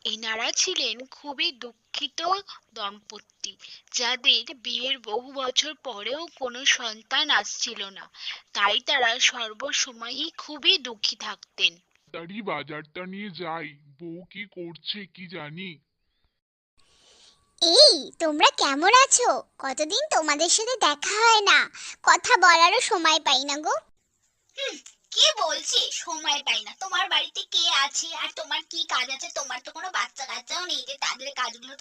এনারা ছিলেন খুবই দুঃখিত দম্পতি, যাদের বিয়ের বহু বছর পরেও কোনো সন্তান আসছিল না। তাই তারা সর্বসময়ই খুবই দুঃখী থাকতেন। তাড়াতাড়ি বাজারটা নিয়ে যাই, বউ কি করছে কি জানি। এই, তোমরা কেমন আছো? কতদিন তোমাদের সাথে দেখা হয় না, কথা বলারও সময় পাই না গো। কে বলছে সময় পাই না? তোমার বাড়িতে কে আছে আর তোমার কি কাজ আছে? তোমার তো কোনো বাচ্চা কাচ্চাও নেই যে তাদের কাজগুলো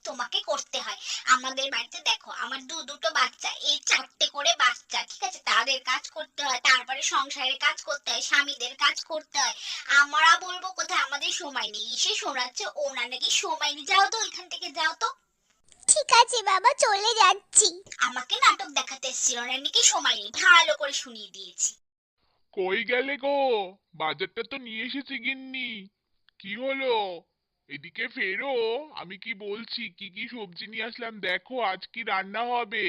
তোমাকে করতে হয়। আমাদের বাড়িতে দেখো, আমার দুটো বাচ্চা, এই 4টে করে বাচ্চা, ঠিক আছে? তাদের কাজ করতে হয়, তারপরে সংসারের কাজ করতে হয়, স্বামীদের কাজ করতে হয়। আমরা বলবো কোথায় আমাদের সময় নেই? এসে শোনাচ্ছে ওনার নাকি সময় নেই। যাও তো এখান থেকে, যাও তো। ঠিক আছে বাবা, চলে যাচ্ছি। আমাকে নাটক দেখাতে এসেছিল, ওনার নাকি সময় নেই, ভালো করে শুনিয়ে দিয়েছি। কই গেলে গো? বাজারটা তো নিয়ে এসেছি গিন্নি। কি হলো? এদিকে ফেরো। আমি কি বলছি, কি কি সবজি নিয়ে আসলাম দেখো, আজ কি রান্না হবে।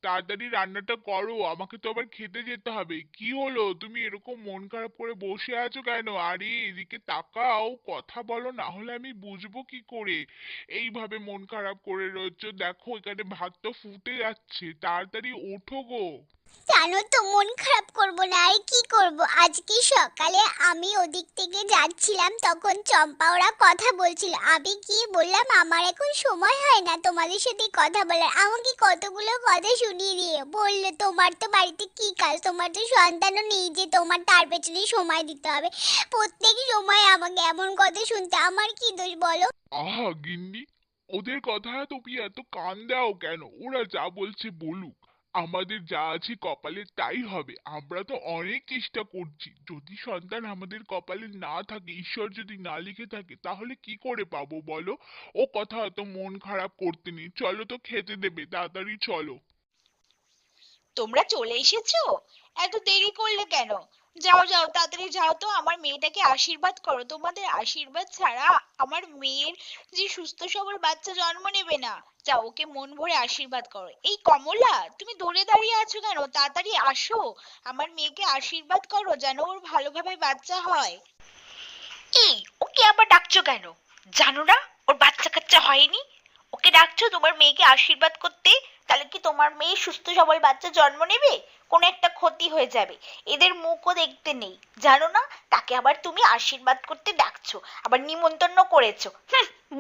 তাড়াতাড়ি রান্নাটা করো, আমাকে তো আবার খেতে যেতে হবে। কি হলো, তুমি এরকম মন খারাপ করে বসে আছো কেন? আরে এদিকে তাকাও, কথা বলো, না হলে আমি বুঝবো কি করে এইভাবে মন খারাপ করে রয়েছো? দেখো এখানে ভাত তো ফুটে যাচ্ছে, তাড়াতাড়ি ওঠো গো। জানো তো, মন খারাপ করব না আর কি করব। আজকে সকালে আমি ওদিক থেকে যাচ্ছিলাম, তখন চম্পা ওরা কথা বলছিল। আমি কি বললাম, আমার এখন সময় হয় না তোমাদের সাথে কথা বলার। আমাকে কতগুলো কথা শুনিয়ে দিয়ে বললো, তোমার তো বাড়িতে কি কাজ, তোমার তো সন্তানও নেই যে তোমার তার পেছনে সময় দিতে হবে। প্রত্যেক সময় আমাকে এমন কথা শুনতে আমার কি দোষ বলো? আহা গিন্নি, ওদের কথা তুমি এত কান দাও কেন? ওরা যা বলছে বলুক, আমাদের যা আছে কপালে তাই হবে। আমরা তো অনেক চেষ্টা করছি, যদি সন্তান আমাদের কপালে না থাকে, ঈশ্বর যদি না লিখে থাকে, তাহলে কি করে পাবো বলো? ও কথা অত মন খারাপ করতে নেই, চলো তো খেতে দেবে, তাড়াতাড়ি চলো। তোমরা চলে এসেছো? এত দেরি করলে কেন? যাও যাও, তাড়াতাড়ি যাও তো, আমার মেয়েটাকে আশীর্বাদ করো। তোমাদের আশীর্বাদ ছাড়া আমার মেয়ের যে সুস্থ সবল বাচ্চা জন্ম নেবে না। যাও, ওকে মন ভরে আশীর্বাদ করো। এই কমলা, তুমি দূরে দাঁড়িয়ে আছো কেন? তাড়াতাড়ি আসো, আমার মেয়েকে আশীর্বাদ করো যেন ওর ভালোভাবে বাচ্চা হয়। এই, ওকে আবার ডাকছো কেন? জানো না ওর বাচ্চা কাচ্চা হয়নি? ওকে ডাকছো তোমার মেয়েকে আশীর্বাদ করতে? তাহলে কি তোমার মেয়ে সুস্থ সবল বাচ্চা জন্ম নেবে? কোনো একটা ক্ষতি হয়ে যাবে। এদের মুখও দেখতে নেই, জানো না? তাকে আবার তুমি আশীর্বাদ করতে ডাকছো, আবার নিমন্ত্রণ করেছো।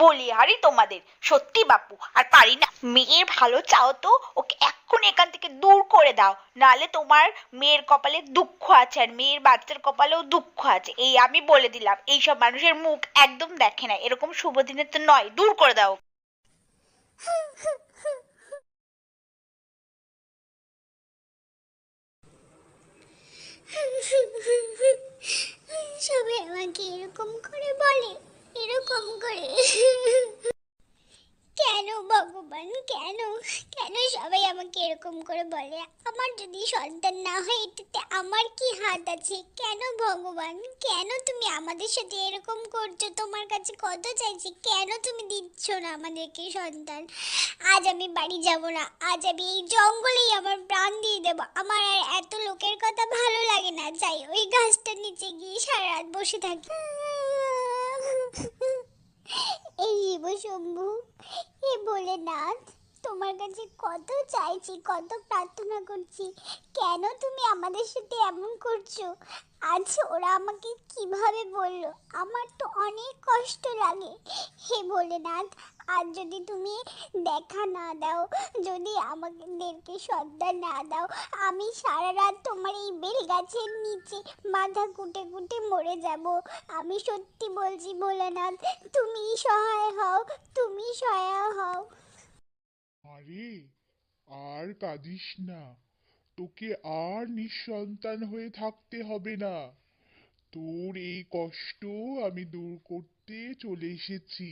বলি আরই তোমাদের, সত্যি বাপু আর পারি না। মেয়ের ভালো চাও তো ওকে এক্ষুনি এখান থেকে দূর করে দাও, নালে তোমার মেয়ের কপালে দুঃখ আছে আর মেয়ের বাচ্চার কপালেও দুঃখ আছে। এই আমি বলে দিলাম, এইসব মানুষের মুখ একদম দেখে না, এরকম শুভ দিনে তো নয়, দূর করে দাও। সবাই আমাকে এরকম করে বলে, এরকম করে। কেন ভগবান, কেন? কেন সবাই আমাকে এরকম করে বলে? আমার যদি সন্তান না হয় এটাতে আমার কি হাত আছে? কেন ভগবান, কেন তুমি আমাদের সাথে এরকম করছো? তোমার কাছে কত চাইছি, কেন তুমি দিচ্ছ না আমাদেরকে সন্তান? আজ আমি বাড়ি যাব না, আজ আমি এই জঙ্গলেই আমার প্রাণ দিয়ে দেবো। আমার আর এত লোকের কথা ভালো লাগে না, যাই ওই গাছটার নিচে গিয়ে সারা রাত বসে থাকি। এই শিব শম্ভু, হে ভোলেনাথ, তোমার কাছে কত চাইছি, কত প্রার্থনা করছি, কেন তুমি আমাদের সাথে এমন করছো? আজ ওরা আমাকে কিভাবে বললো, আমার তো অনেক কষ্ট লাগে। হে ভোলেনাথ, আজ যদি তুমি দেখা না দাও, যদি আমাদেরকে সন্তান না দাও, আমি সারা রাত তোমার এই বেল গাছের নিচে মাথা কুটে কুটে মরে যাব। আমি সত্যি বলছি ভোলানাথ, তুমি সহায় হও, তুমি সহায় হও। আরে আর কাঁদিস না, তোকে আর নিঃসন্তান হয়ে থাকতে হবে না। তোর এই কষ্ট আমি দূর করতে চলে এসেছি।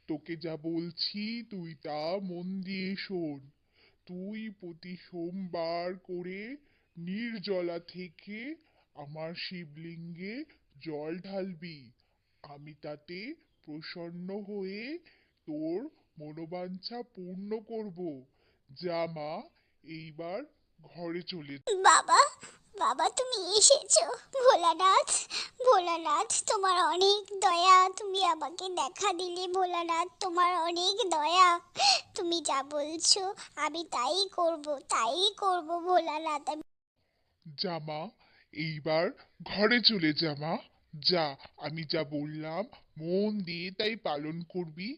তোকে যা বলছি তুই তা মন দিয়ে শোন। তুই প্রতি সোমবার করে নির্জলা থেকে আমার শিবলিঙ্গে জল ঢালবি। আমি তাতে প্রসন্ন হয়ে তোর মনোবাঞ্ছা পূর্ণ করব। যা মা, এইবার ঘরে চলে যা। বাবা, বাবা তুমি এসেছো। ভোলানাথ, ভোলানাথ তোমার অনেক দয়া, তুমি আমাকে দেখা দিলে। ভোলানাথ তোমার অনেক দয়া, তুমি যা বলছো আমি তাই করব, তাই করব ভোলানাথ। যা মা, এইবার ঘরে চলে যা মা। যা, আমি যা বললাম মন দিয়ে তাই পালন করবি।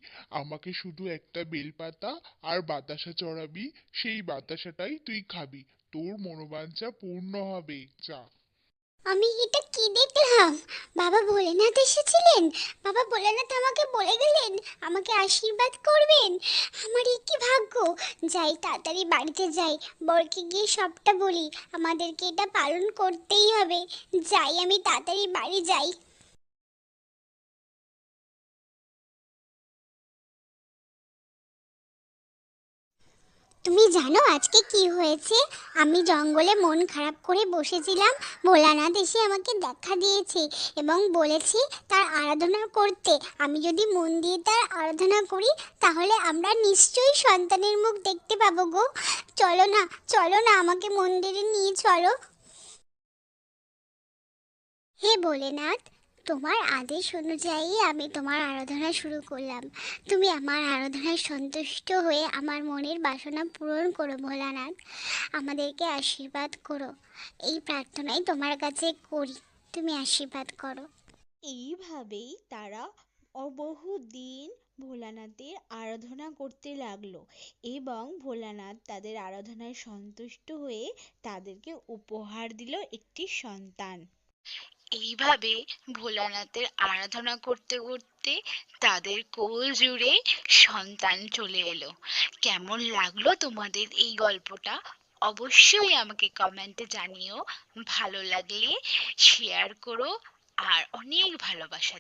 আমাকে শুধু একটা বেলপাতা আর বাতাসা চড়াবি, সেই বাতাসাটাই তুই খাবি। তোর মনোবাঞ্ছা পূর্ণ হবে। যা। আমি এটা কি দেখলাম? বাবা ভোলেনাথ এসেছিলেন। বাবা ভোলেনাথ আমাকে বলে গেলেন আমাকে আশীর্বাদ করবেন। আমার এই কি ভাগ্য! যাই তাড়াতাড়ি বাড়িতে যাই, বরকে গিয়ে সবটা বলি। আমাদেরকে এটা পালন করতেই হবে। যাই, আমি তাড়াতাড়ি বাড়ি যাই। তুমি জানো আজকে কি হয়েছে? আমি জঙ্গলে মন খারাপ করে বসেছিলাম, ভোলানাথ এসে আমাকে দেখা দিয়েছে এবং বলেছে তার আরাধনা করতে। আমি যদি মন দিয়ে তার আরাধনা করি তাহলে আমরা নিশ্চয়ই সন্তানের মুখ দেখতে পাবো গো। চলো না, চলো না, আমাকে মন্দিরে নিয়ে চলো। হে ভোলেনাথ, তোমার আদেশ অনুযায়ী আমি তোমার আরাধনা শুরু করলাম। তুমি আমার আরাধনায় সন্তুষ্ট হয়ে আমার মনের বাসনা পূরণ করো ভোলানাথ। আমাদেরকে আশীর্বাদ করো, এই প্রার্থনাই তোমার কাছে করি। তুমি আশীর্বাদ করো। এইভাবেই তারা বহুদিন ভোলানাথের আরাধনা করতে লাগলো এবং ভোলানাথ তাদের আরাধনায় সন্তুষ্ট হয়ে তাদেরকে উপহার দিল একটি সন্তান। এইভাবে ভোলানাথের আরাধনা করতে করতে তাদের কোল জুড়ে সন্তান চলে এলো। কেমন লাগলো তোমাদের এই গল্পটা? অবশ্যই আমাকে কমেন্টে জানিও। ভালো লাগলে শেয়ার করো আর অনেক ভালোবাসা